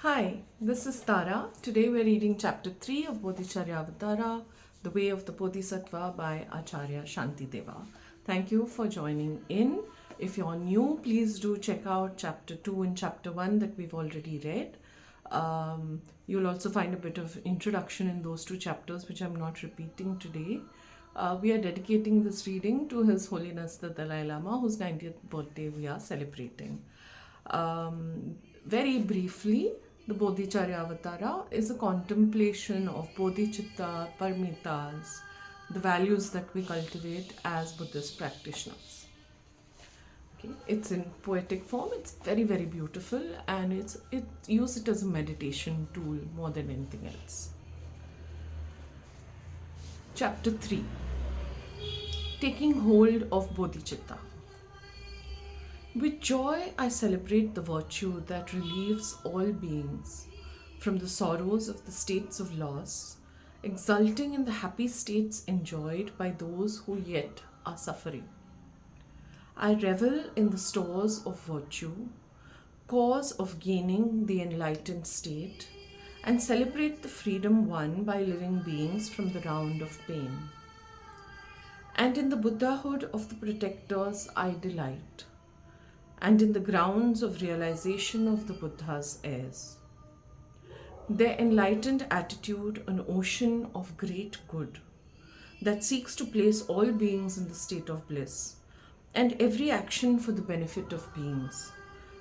Hi, this is Tara. Today we're reading chapter 3 of Bodhicharyavatara, The Way of the Bodhisattva by Acharya Shantideva. Thank you for joining in. If you're new, please do check out chapter 2 and chapter 1 that we've already read. You'll also find a bit of introduction in those two chapters, which I'm not repeating today. We are dedicating this reading to His Holiness the Dalai Lama, whose 90th birthday we are celebrating. Very briefly, the Bodhicharyavatara is a contemplation of bodhicitta, paramitas, the values that we cultivate as Buddhist practitioners. Okay. It's in poetic form, it's very, very beautiful, and use it as a meditation tool more than anything else. Chapter 3. Taking hold of bodhicitta. With joy, I celebrate the virtue that relieves all beings from the sorrows of the states of loss, exulting in the happy states enjoyed by those who yet are suffering. I revel in the stores of virtue, cause of gaining the enlightened state, and celebrate the freedom won by living beings from the round of pain. And in the Buddhahood of the protectors I delight, and in the grounds of realization of the Buddha's heirs. Their enlightened attitude, an ocean of great good that seeks to place all beings in the state of bliss, and every action for the benefit of beings.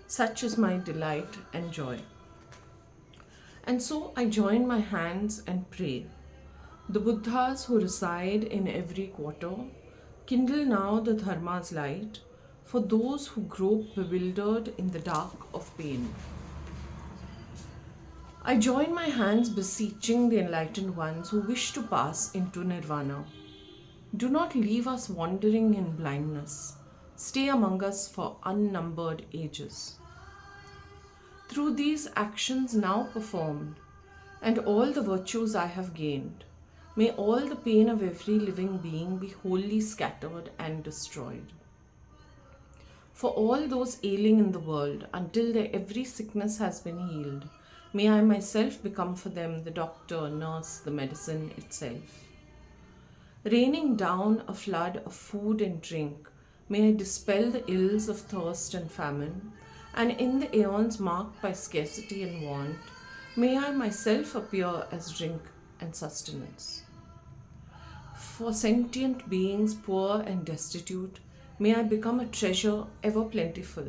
Such is my delight and joy. And so I join my hands and pray. The Buddhas who reside in every quarter, kindle now the Dharma's light, for those who grope bewildered in the dark of pain. I join my hands beseeching the enlightened ones who wish to pass into nirvana. Do not leave us wandering in blindness. Stay among us for unnumbered ages. Through these actions now performed, and all the virtues I have gained, may all the pain of every living being be wholly scattered and destroyed. For all those ailing in the world, until their every sickness has been healed, may I myself become for them the doctor, nurse, the medicine itself. Raining down a flood of food and drink, may I dispel the ills of thirst and famine, and in the aeons marked by scarcity and want, may I myself appear as drink and sustenance. For sentient beings poor and destitute, may I become a treasure ever plentiful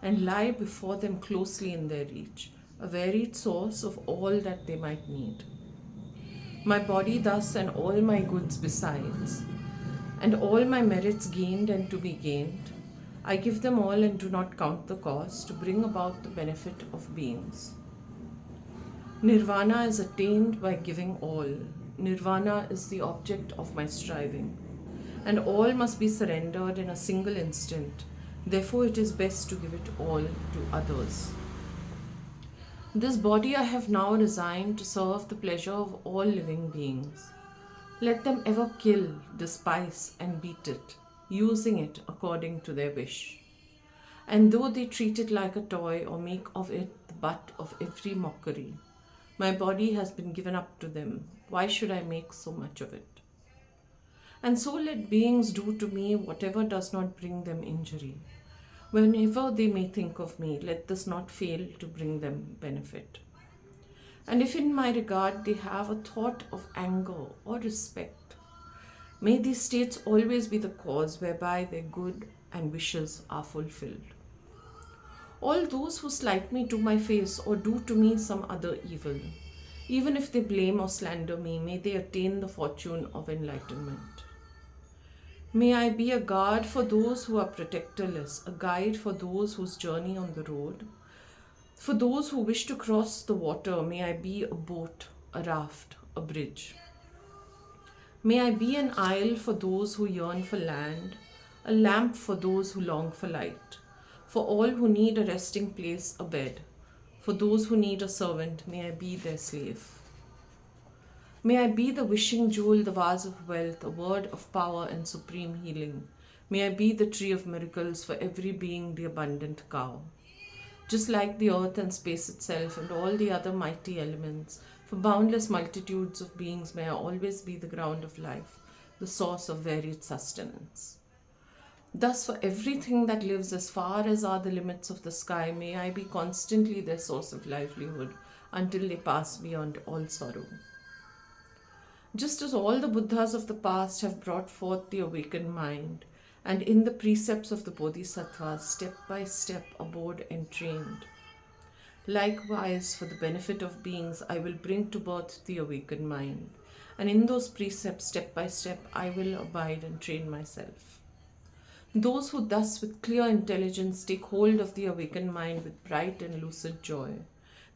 and lie before them closely in their reach, a varied source of all that they might need. My body thus and all my goods besides, and all my merits gained and to be gained, I give them all and do not count the cost to bring about the benefit of beings. Nirvana is attained by giving all. Nirvana is the object of my striving, and all must be surrendered in a single instant. Therefore, it is best to give it all to others. This body I have now resigned to serve the pleasure of all living beings. Let them ever kill, despise, and beat it, using it according to their wish. And though they treat it like a toy or make of it the butt of every mockery, my body has been given up to them. Why should I make so much of it? And so let beings do to me whatever does not bring them injury. Whenever they may think of me, let this not fail to bring them benefit. And if in my regard they have a thought of anger or respect, may these states always be the cause whereby their good and wishes are fulfilled. All those who slight me to my face or do to me some other evil, even if they blame or slander me, may they attain the fortune of enlightenment. May I be a guard for those who are protectorless, a guide for those whose journey on the road. For those who wish to cross the water, may I be a boat, a raft, a bridge. May I be an isle for those who yearn for land, a lamp for those who long for light. For all who need a resting place, a bed. For those who need a servant, may I be their slave. May I be the wishing jewel, the vase of wealth, a word of power and supreme healing. May I be the tree of miracles, for every being the abundant cow. just like the earth and space itself and all the other mighty elements, for boundless multitudes of beings may I always be the ground of life, the source of varied sustenance. Thus, for everything that lives as far as are the limits of the sky, may I be constantly their source of livelihood until they pass beyond all sorrow. Just as all the Buddhas of the past have brought forth the awakened mind, and in the precepts of the Bodhisattvas step by step abode and trained, likewise for the benefit of beings I will bring to birth the awakened mind, and in those precepts step by step I will abide and train myself. Those who thus with clear intelligence take hold of the awakened mind with bright and lucid joy,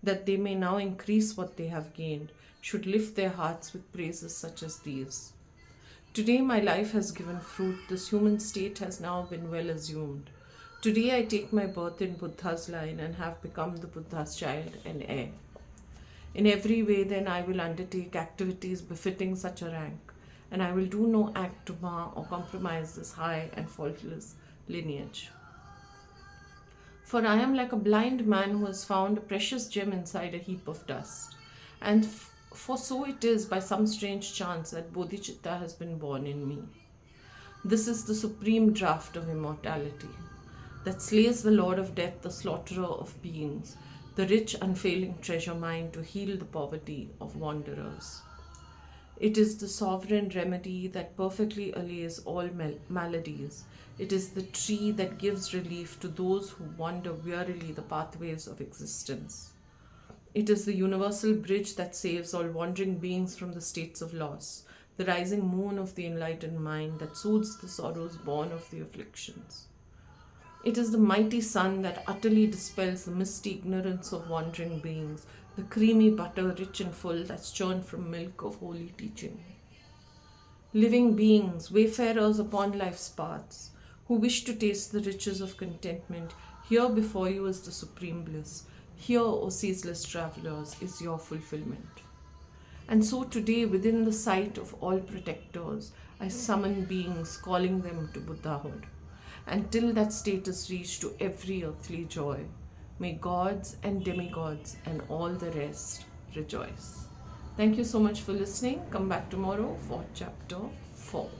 that they may now increase what they have gained, should lift their hearts with praises such as these. Today my life has given fruit, this human state has now been well assumed. Today I take my birth in Buddha's line and have become the Buddha's child and heir. In every way then I will undertake activities befitting such a rank, and I will do no act to mar or compromise this high and faultless lineage. For I am like a blind man who has found a precious gem inside a heap of dust, and for so it is by some strange chance that Bodhicitta has been born in me. This is the supreme draught of immortality, that slays the Lord of Death, the slaughterer of beings, the rich unfailing treasure mine to heal the poverty of wanderers. It is the sovereign remedy that perfectly allays all maladies. It is the tree that gives relief to those who wander wearily the pathways of existence. It is the universal bridge that saves all wandering beings from the states of loss, the rising moon of the enlightened mind that soothes the sorrows born of the afflictions. It is the mighty sun that utterly dispels the misty ignorance of wandering beings, the creamy butter rich and full that's churned from milk of holy teaching. Living beings, wayfarers upon life's paths, who wish to taste the riches of contentment, here before you is the supreme bliss. Here, O ceaseless travelers, is your fulfillment. And so today, within the sight of all protectors, I summon beings, calling them to Buddhahood. And till that state is reached to every earthly joy, may gods and demigods and all the rest rejoice. Thank you so much for listening. Come back tomorrow for chapter 4.